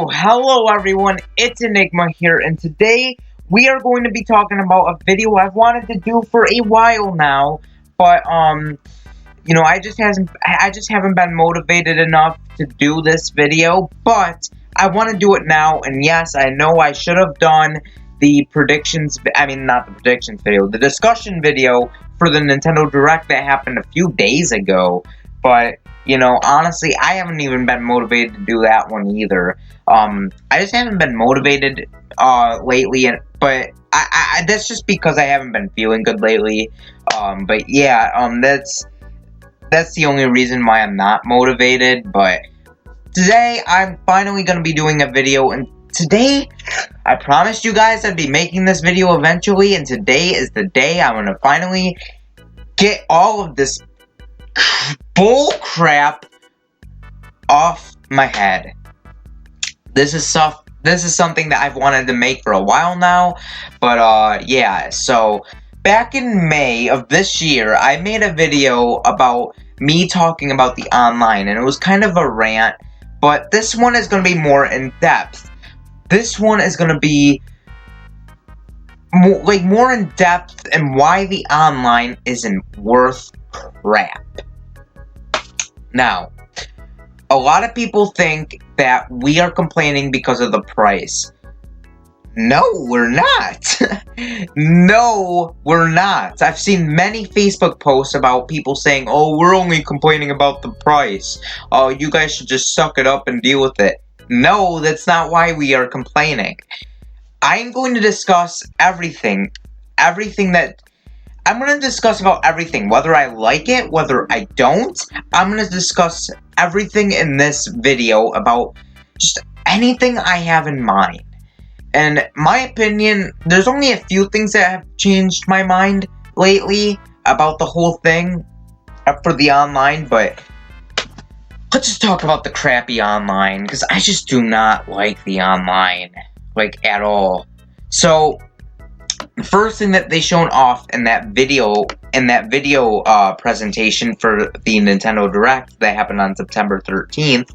Hello everyone, it's Enigma here, and today we are going to be talking about a video I've wanted to do for a while now, but, I just haven't been motivated enough to do this video, but I want to do it now, and yes, I know I should have done the the discussion video for the Nintendo Direct that happened a few days ago, but honestly, I haven't even been motivated to do that one either. I just haven't been motivated, lately, but that's just because I haven't been feeling good lately. But yeah, that's the only reason why I'm not motivated, but today, I'm finally gonna be doing a video, and today, I promised you guys I'd be making this video eventually, and today is the day I'm gonna finally get all of this bull crap off my head. This is something that I've wanted to make for a while now, but yeah, so back in May of this year, I made a video about me talking about the online, and it was kind of a rant, but this one is going to be more in depth. This one is going to be more in depth and why the online isn't worth crap. Now, a lot of people think that we are complaining because of the price. No, we're not. No, we're not. I've seen many Facebook posts about people saying, oh, we're only complaining about the price. Oh, you guys should just suck it up and deal with it. No, that's not why we are complaining. I'm going to discuss everything. I'm going to discuss about everything, whether I like it, whether I don't. I'm going to discuss everything in this video about just anything I have in mind. And my opinion, there's only a few things that have changed my mind lately about the whole thing for the online, but let's just talk about the crappy online, because I just do not like the online, at all. So, the first thing that they showed off in that video presentation for the Nintendo Direct that happened on September 13th,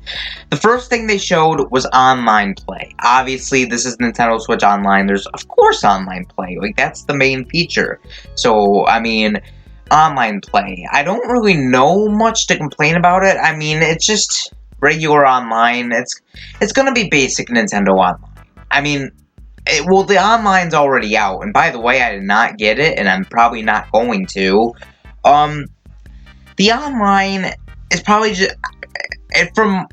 the first thing they showed was online play. Obviously, this is Nintendo Switch Online. There's, of course, online play. That's the main feature. So, online play. I don't really know much to complain about it. It's just regular online. It's gonna be basic Nintendo Online. The online's already out, and by the way, I did not get it, and I'm probably not going to. The online is probably just, from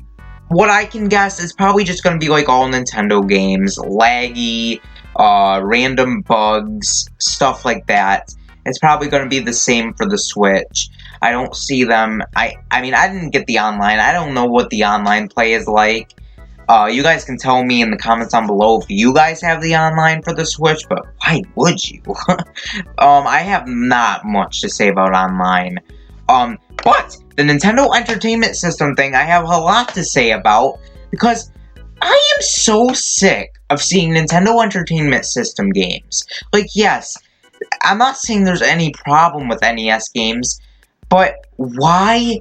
what I can guess, it's probably just gonna be like all Nintendo games, laggy, random bugs, stuff like that. It's probably gonna be the same for the Switch. I don't see them, I didn't get the online, I don't know what the online play is like. You guys can tell me in the comments down below if you guys have the online for the Switch, but why would you? I have not much to say about online. But the Nintendo Entertainment System thing, I have a lot to say about, because I am so sick of seeing Nintendo Entertainment System games. Yes, I'm not saying there's any problem with NES games, but why?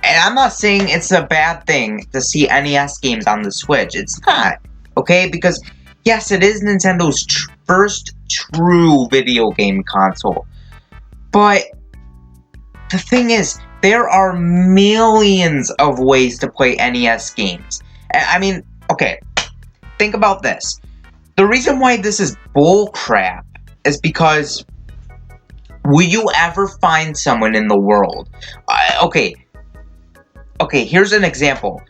And I'm not saying it's a bad thing to see NES games on the Switch. It's not, okay? Because, yes, it is Nintendo's first true video game console. But the thing is, there are millions of ways to play NES games. Okay, think about this. The reason why this is bullcrap is because, will you ever find someone in the world? Okay, here's an example.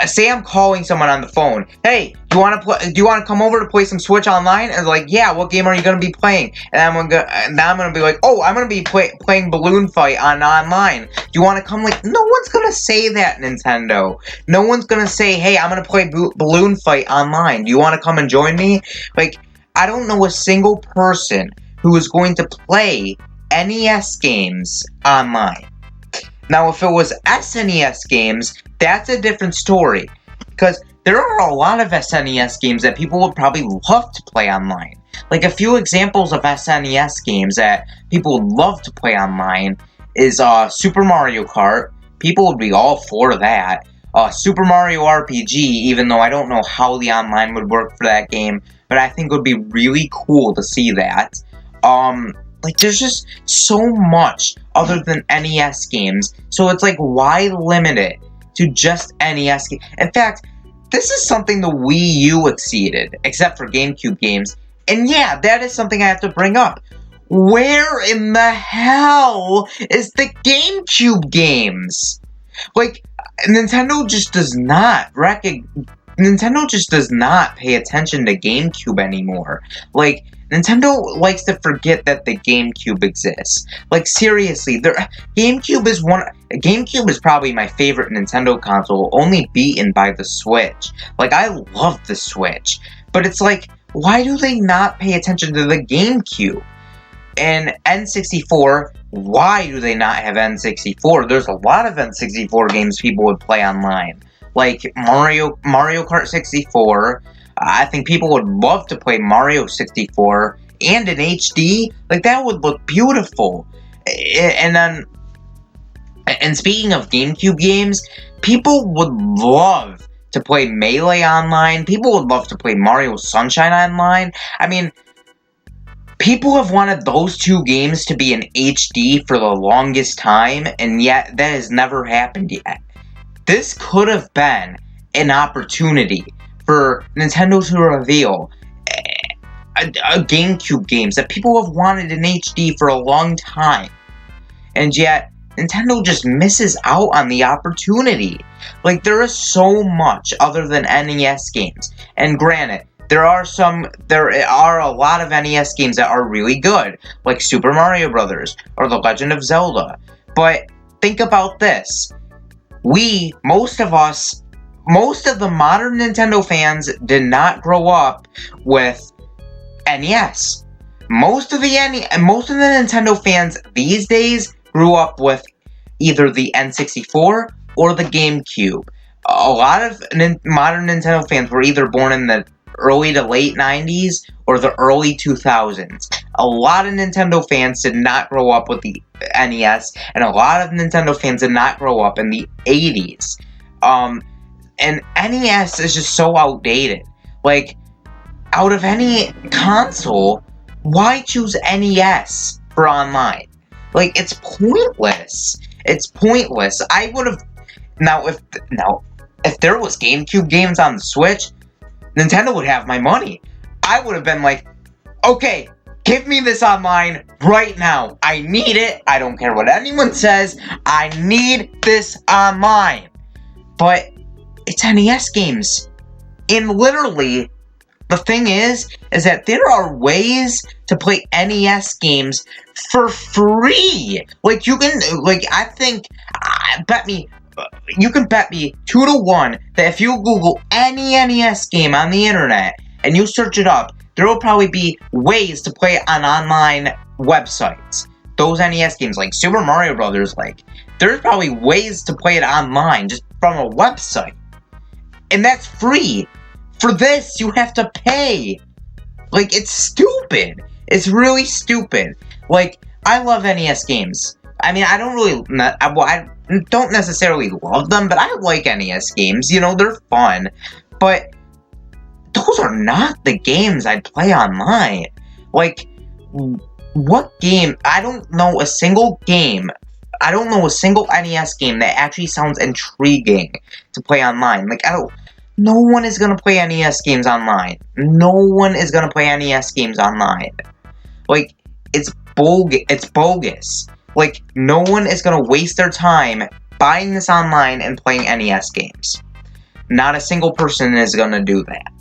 Say I'm calling someone on the phone. Hey, do you want to come over to play some Switch Online? And they're like, yeah, what game are you going to be playing? And I'm going to be like, oh, I'm going to be playing Balloon Fight on online. Do you want to come? No one's going to say that, Nintendo. No one's going to say, hey, I'm going to play Balloon Fight online. Do you want to come and join me? I don't know a single person who is going to play NES games online. Now, if it was SNES games, that's a different story, because there are a lot of SNES games that people would probably love to play online. A few examples of SNES games that people would love to play online is Super Mario Kart. People would be all for that. Super Mario RPG, even though I don't know how the online would work for that game, but I think it would be really cool to see that. Like, there's just so much other than NES games, so it's like, why limit it to just NES games? In fact, this is something the Wii U exceeded, except for GameCube games, and yeah, that is something I have to bring up. Where in the hell is the GameCube games? Like, Nintendo just does not pay attention to GameCube anymore. Like, Nintendo likes to forget that the GameCube exists. Like, seriously, GameCube is probably my favorite Nintendo console, only beaten by the Switch. Like, I love the Switch. But it's like, why do they not pay attention to the GameCube? And N64, why do they not have N64? There's a lot of N64 games people would play online. Like Mario Kart 64. I think people would love to play Mario 64. And in HD, like, that would look beautiful. And speaking of GameCube games, people would love to play Melee online. People would love to play Mario Sunshine online. I mean, people have wanted those two games to be in HD for the longest time, and yet that has never happened yet. This could have been an opportunity for Nintendo to reveal a GameCube games that people have wanted in HD for a long time. And yet, Nintendo just misses out on the opportunity. Like, there is so much other than NES games. And granted, there are a lot of NES games that are really good, like Super Mario Bros. Or The Legend of Zelda. But think about this. Most of the modern Nintendo fans did not grow up with NES. Most of the Nintendo fans these days grew up with either the N64 or the GameCube. A lot of modern Nintendo fans were either born in the early to late 90s or the early 2000s. A lot of Nintendo fans did not grow up with the NES, and a lot of Nintendo fans did not grow up in the 80s. And NES is just so outdated. Like, out of any console, why choose NES for online? Like, it's pointless. It's pointless. I would have... Now, if there was GameCube games on the Switch, Nintendo would have my money. I would have been like, okay, give me this online right now. I need it. I don't care what anyone says. I need this online. But it's NES games. And literally, the thing is that there are ways to play NES games for free. Like, you can, like, you can bet me 2 to 1 that if you Google any NES game on the internet and you search it up, there will probably be ways to play it on online websites. Those NES games, like Super Mario Bros., like, there's probably ways to play it online just from a website. And that's free. For this, you have to pay. Like, it's stupid. It's really stupid. Like, I love NES games. I mean, I don't necessarily love them, but I like NES games. You know, they're fun. But those are not the games I'd play online. Like, what game? I don't know a single game. I don't know a single NES game that actually sounds intriguing to play online. Like, no one is gonna play NES games online. No one is gonna play NES games online. Like, it's bogus. Like, no one is gonna waste their time buying this online and playing NES games. Not a single person is gonna do that.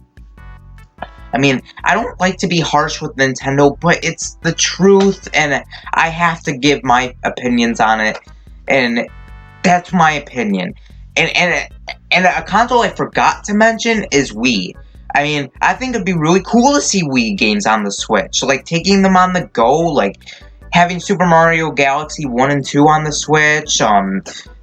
I mean, I don't like to be harsh with Nintendo, but it's the truth, and I have to give my opinions on it, and that's my opinion. And a console I forgot to mention is Wii. I mean, I think it'd be really cool to see Wii games on the Switch. Like, taking them on the go, like, having Super Mario Galaxy 1 and 2 on the Switch,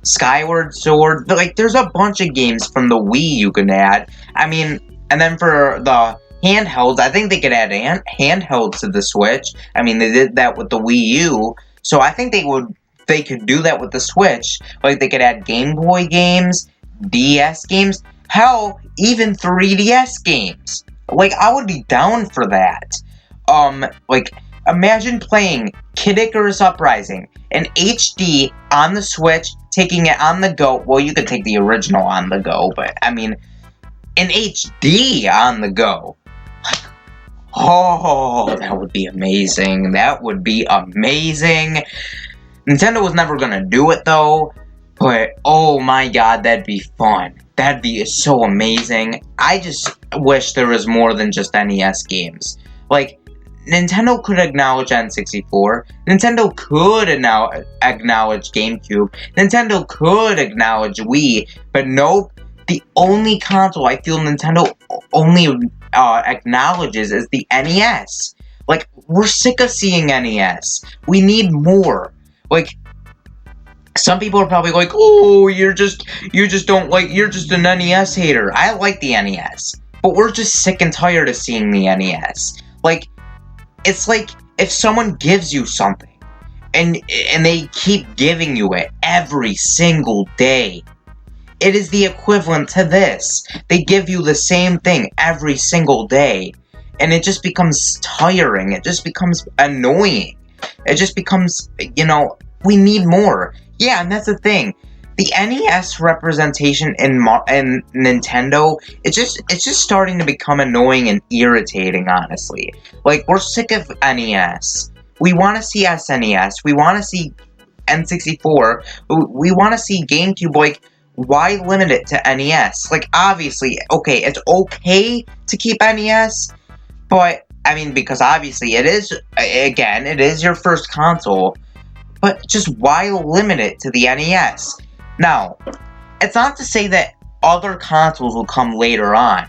Skyward Sword. Like, there's a bunch of games from the Wii you can add. I mean, and then for the handhelds, I think they could add handhelds to the Switch. I mean, they did that with the Wii U, so I think they could do that with the Switch. Like, they could add Game Boy games, DS games, hell, even 3DS games. Like, I would be down for that. Like, imagine playing Kid Icarus Uprising in HD on the Switch, taking it on the go. Well, you could take the original on the go, but, I mean, in HD on the go. Oh, that would be amazing. That would be amazing. Nintendo was never gonna do it, though. But, oh my god, that'd be fun. That'd be so amazing. I just wish there was more than just NES games. Like, Nintendo could acknowledge N64. Nintendo could acknowledge GameCube. Nintendo could acknowledge Wii. But nope. The only console I feel Nintendo only acknowledges is the NES. Like, we're sick of seeing NES. We need more. Like, some people are probably like, oh, you're just an NES hater. I like the NES. But we're just sick and tired of seeing the NES. Like, it's like if someone gives you something and they keep giving you it every single day. It is the equivalent to this. They give you the same thing every single day. And it just becomes tiring. It just becomes annoying. It just becomes, we need more. Yeah, and that's the thing. The NES representation in Nintendo, it's just starting to become annoying and irritating, honestly. Like, we're sick of NES. We want to see SNES. We want to see N64. We want to see GameCube. Like, why limit it to NES? Like, obviously, okay, it's okay to keep NES, but, I mean, because obviously it is, again, it is your first console, but just why limit it to the NES? Now, it's not to say that other consoles will come later on.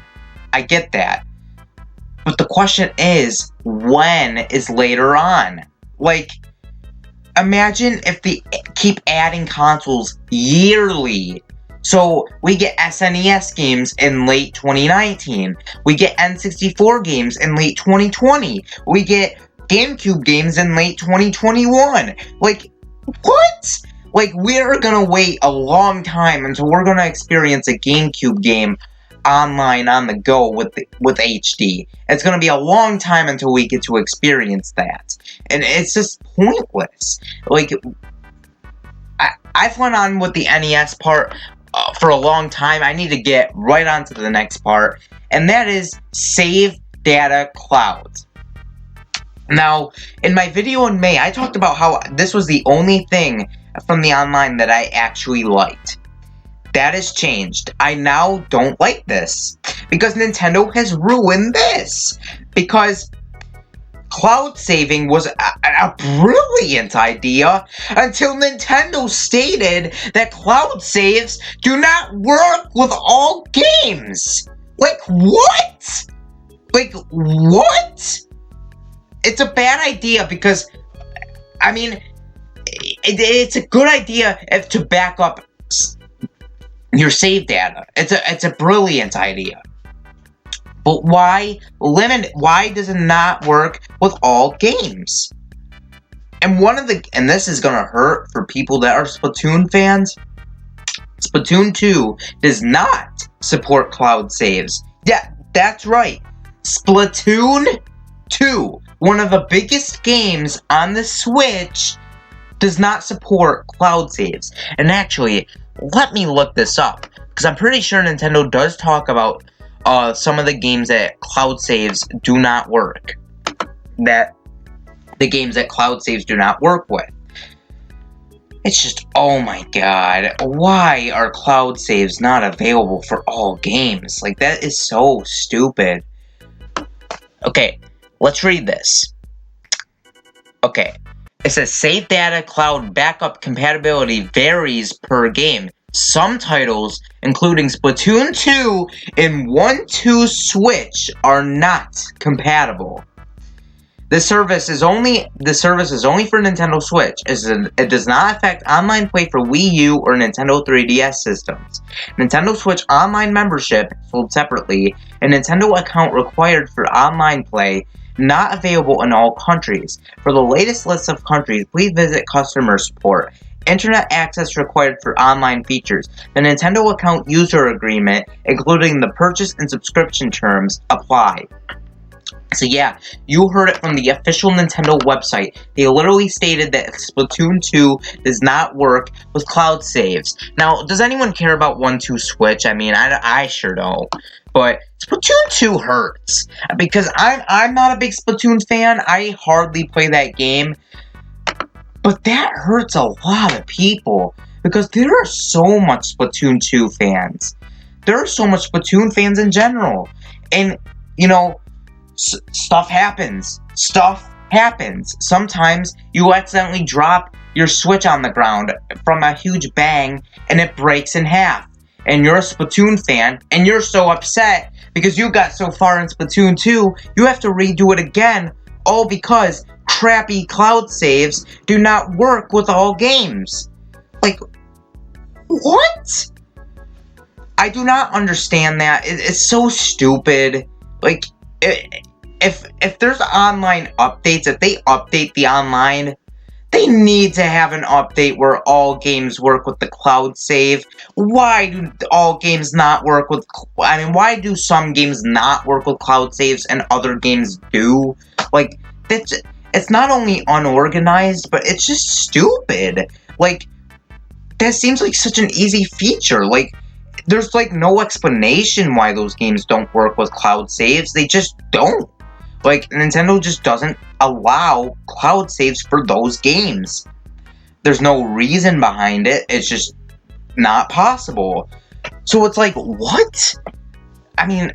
I get that. But the question is, when is later on? Like, imagine if they keep adding consoles yearly. So, we get SNES games in late 2019. We get N64 games in late 2020. We get GameCube games in late 2021. Like, what? Like, we're gonna wait a long time until we're gonna experience a GameCube game online on the go with HD. It's gonna be a long time until we get to experience that. And it's just pointless. Like, I've went on with the NES part for a long time. I need to get right on to the next part, and that is save data clouds. Now, in my video in May, I talked about how this was the only thing from the online that I actually liked. That has changed. I now don't like this, because Nintendo has ruined this. Because cloud saving was a brilliant idea until Nintendo stated that cloud saves do not work with all games. Like, what? Like, what? It's a bad idea because, I mean, it's a good idea to back up your save data. It's a brilliant idea. But why limit? Why does it not work with all games? And and this is gonna hurt for people that are Splatoon fans. Splatoon 2 does not support cloud saves. Yeah, that's right. Splatoon 2, one of the biggest games on the Switch, does not support cloud saves. And actually, let me look this up, because I'm pretty sure Nintendo does talk about some of the games that cloud saves do not work. The games that cloud saves do not work with. It's just, oh my god, why are cloud saves not available for all games? Like, that is so stupid. Okay, let's read this. Okay, it says save data cloud backup compatibility varies per game. Some titles, including Splatoon 2 and 1-2 Switch, are not compatible. The service is only for Nintendo Switch. It does not affect online play for Wii U or Nintendo 3DS systems. Nintendo Switch online membership, sold separately, and Nintendo account required for online play, not available in all countries. For the latest list of countries, please visit customer support. internet access required for online features. The Nintendo account user agreement, including the purchase and subscription terms, apply. So yeah, you heard it from the official Nintendo website. They literally stated that Splatoon 2 does not work with cloud saves. Now, does anyone care about 1-2 Switch? I mean, I sure don't. But Splatoon 2 hurts. Because I'm not a big Splatoon fan. I hardly play that game. But that hurts a lot of people. Because there are so much Splatoon 2 fans. There are so much Splatoon fans in general. And, you know, stuff happens. Stuff happens. Sometimes you accidentally drop your Switch on the ground from a huge bang and it breaks in half. And you're a Splatoon fan and you're so upset because you got so far in Splatoon 2, you have to redo it again, all because crappy cloud saves do not work with all games. Like, what? I do not understand that. It's so stupid. Like, if there's online updates, if they update the online, they need to have an update where all games work with the cloud save. Why do all games not work with... I mean, why do some games not work with cloud saves and other games do? Like, it's not only unorganized, but it's just stupid. Like, that seems like such an easy feature. Like, there's, like, no explanation why those games don't work with cloud saves. They just don't. Like, Nintendo just doesn't allow cloud saves for those games. There's no reason behind it. It's just not possible. So it's like, what? I mean,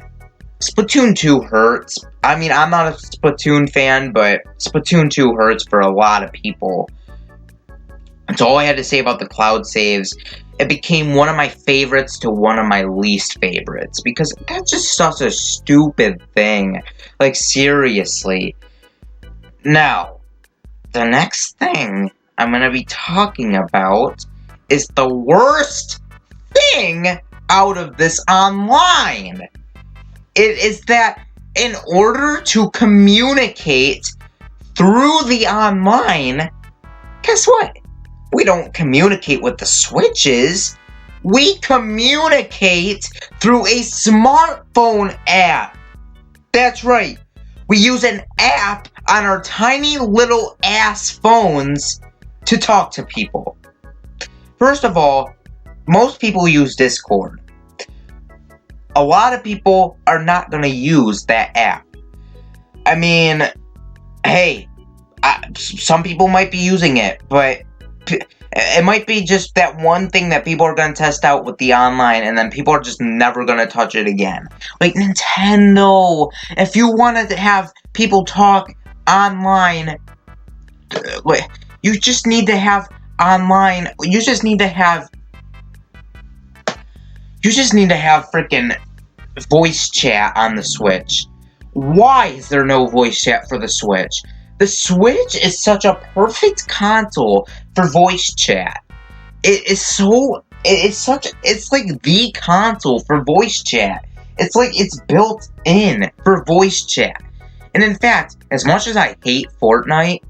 Splatoon 2 hurts. I mean, I'm not a Splatoon fan, but Splatoon 2 hurts for a lot of people. That's all I had to say about the cloud saves. It became one of my favorites to one of my least favorites, because that's just such a stupid thing. Like, seriously. Now, the next thing I'm going to be talking about is the worst thing out of this online. It is that in order to communicate through the online, guess what? We don't communicate with the switches. We communicate through a smartphone app. That's right. We use an app on our tiny little ass phones to talk to people. First of all, most people use Discord. A lot of people are not going to use that app. I mean, hey, some people might be using it, but it might be just that one thing that people are going to test out with the online, and then people are just never going to touch it again. Like, Nintendo, if you wanted to have people talk online, you just need to have online, you just need to have freaking voice chat on the Switch. Why is there no voice chat for the Switch? The Switch is such a perfect console for voice chat. It's like the console for voice chat. It's like it's built in for voice chat. And in fact, as much as I hate Fortnite,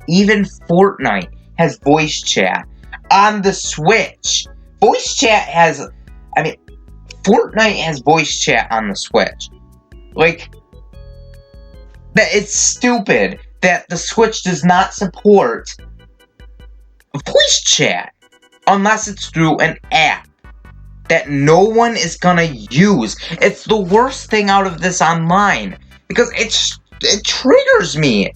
even Fortnite has voice chat on the Switch. Fortnite has voice chat on the Switch. Like, that it's stupid that the Switch does not support voice chat unless it's through an app that no one is gonna use. It's the worst thing out of this online because it triggers me.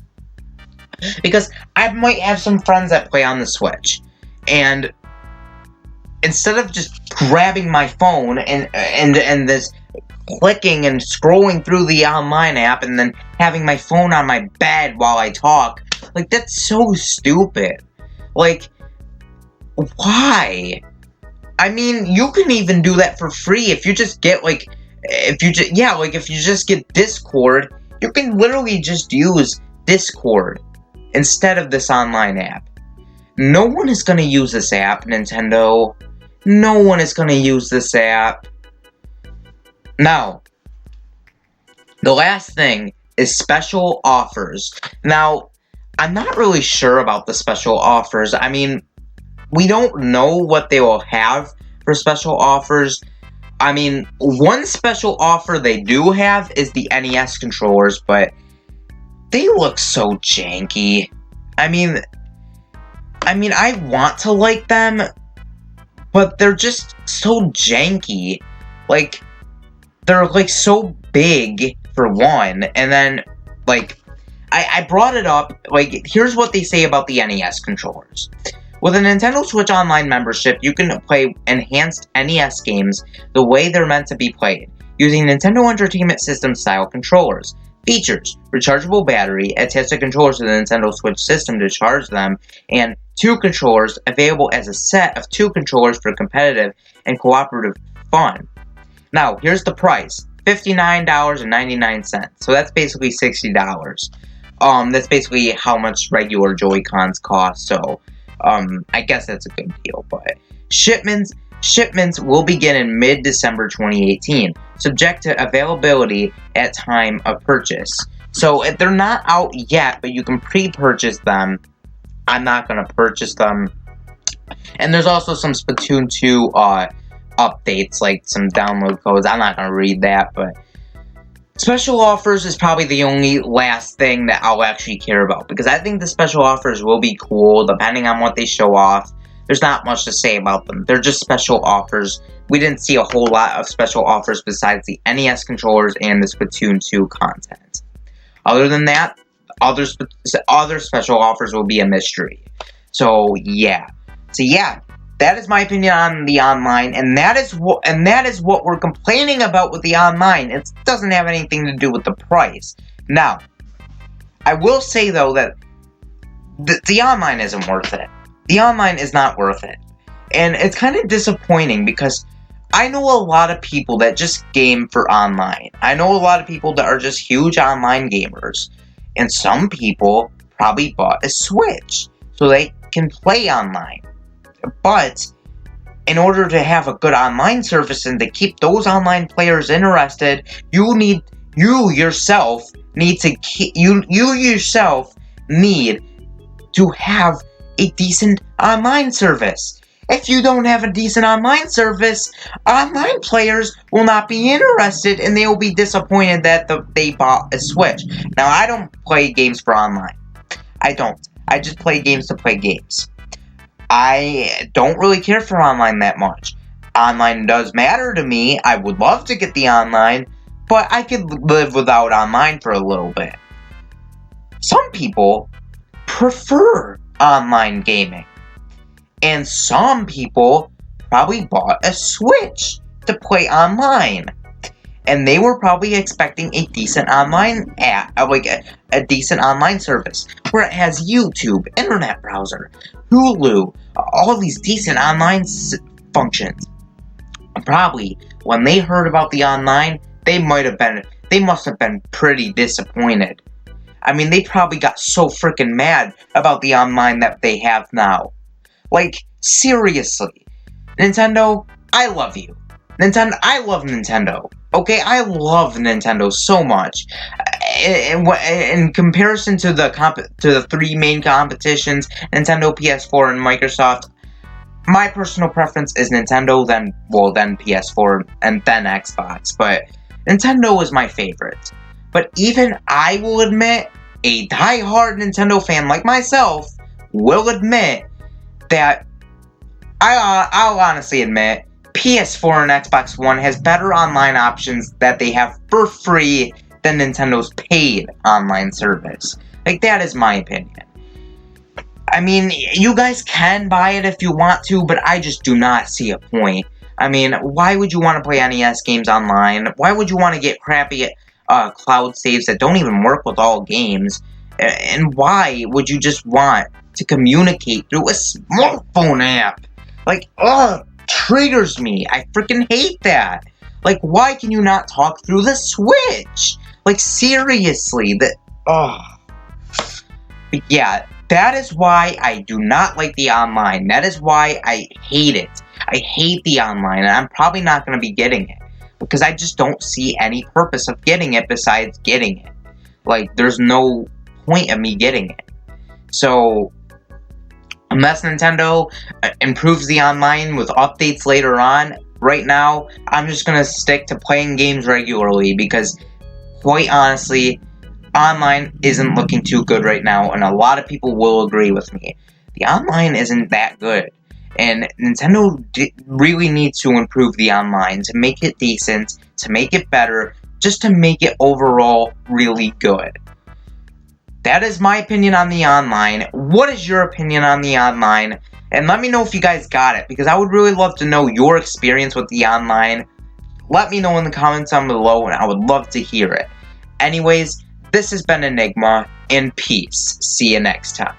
Because I might have some friends that play on the Switch, and instead of just grabbing my phone and this clicking and scrolling through the online app and then having my phone on my bed while I talk, like, that's so stupid. Like, why? I mean, you can even do that for free if you just get, if you just get Discord, you can literally just use Discord instead of this online app. No one is gonna use this app, Nintendo. No one is gonna use this app. Now, the last thing is special offers. Now, I'm not really sure about the special offers. I mean, we don't know what they will have for special offers. I mean, one special offer they do have is the NES controllers, but they look so janky. I mean, I want to like them, but they're just so janky. Like, they're, like, so big, for one, and then, like, I brought it up, like, here's what they say about the NES controllers. With a Nintendo Switch Online membership, you can play enhanced NES games the way they're meant to be played, using Nintendo Entertainment System-style controllers. Features: rechargeable battery, attach the controllers to the Nintendo Switch system to charge them, and 2 controllers available as a set of 2 controllers for competitive and cooperative fun. Now, here's the price. $59.99. So that's basically $60. That's basically how much regular Joy-Cons cost, so I guess that's a good deal, but shipments will begin in mid-December 2018, subject to availability at time of purchase. So they're not out yet, but you can pre-purchase them. I'm not going to purchase them. And there's also some Splatoon 2 updates, like some download codes. I'm not going to read that, but special offers is probably the only last thing that I'll actually care about, because I think the special offers will be cool, depending on what they show off. There's not much to say about them. They're just special offers. We didn't see a whole lot of special offers besides the NES controllers and the Splatoon 2 content. Other than that, other special offers will be a mystery. So yeah. That is my opinion on the online, and that is what we're complaining about with the online. It doesn't have anything to do with the price. Now, I will say though that the online isn't worth it. The online is not worth it. And it's kind of disappointing because I know a lot of people that just game for online. I know a lot of people that are just huge online gamers. And some people probably bought a Switch so they can play online. But in order to have a good online service and to keep those online players interested, you yourself need to have a decent online service. If you don't have a decent online service, online players will not be interested and they will be disappointed that they bought a Switch. Now, I don't play games for online. I don't. I just play games to play games. I don't really care for online that much. Online does matter to me. I would love to get the online, but I could live without online for a little bit. Some people prefer online gaming. And some people probably bought a Switch to play online. And they were probably expecting a decent online app, like a decent online service, where it has YouTube, internet browser, Hulu, all these decent online functions. Probably, when they heard about the online, they must have been pretty disappointed. I mean, they probably got so freaking mad about the online that they have now. Like, seriously. Nintendo, I love you. I love Nintendo. Okay, I love Nintendo so much. In comparison to the 3 main competitions, Nintendo, PS4, and Microsoft, my personal preference is Nintendo, then PS4, and then Xbox. But Nintendo is my favorite. But even I will admit, a die-hard Nintendo fan like myself will admit that I'll honestly admit PS4 and Xbox One has better online options that they have for free than Nintendo's paid online service. Like, that is my opinion. I mean, you guys can buy it if you want to, but I just do not see a point. I mean, why would you want to play NES games online? Why would you want to get crappy cloud saves that don't even work with all games? And why would you just want to communicate through a smartphone app? Like, triggers me. I freaking hate that. Like, why can you not talk through the Switch? Like, seriously, yeah, that is why I do not like the online. That is why I hate it. I hate the online, and I'm probably not going to be getting it. Because I just don't see any purpose of getting it besides getting it. Like, there's no point of me getting it. So, Unless Nintendo improves the online with updates later on, right now, I'm just going to stick to playing games regularly because, quite honestly, online isn't looking too good right now, and a lot of people will agree with me. The online isn't that good, and Nintendo really needs to improve the online to make it decent, to make it better, just to make it overall really good. That is my opinion on the online. What is your opinion on the online? And let me know if you guys got it, because I would really love to know your experience with the online. Let me know in the comments down below, and I would love to hear it. Anyways, this has been Enigma, and peace. See you next time.